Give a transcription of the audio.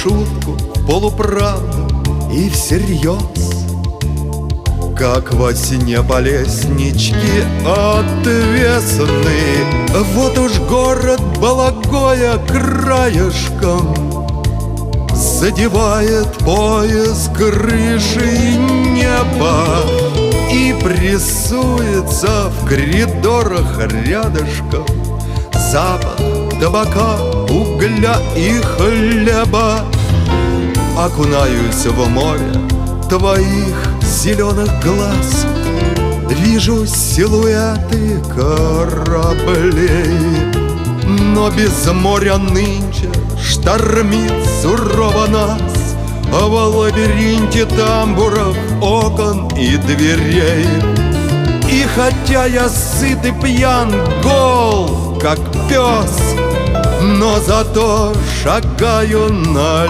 шутку, в полуправду и всерьез. Как во сне по лестничке отвесны, вот уж город балагоя краешком задевает пояс крыши неба и прессуется в коридорах рядышком запах табака, угля и хлеба. Окунаюсь в море твоих зеленых глаз, вижу силуэты кораблей. Но без моря нынче штормит сурово нас в лабиринте тамбуров, окон и дверей. И хотя я сыт и пьян, гол, как пес, но зато шагаю на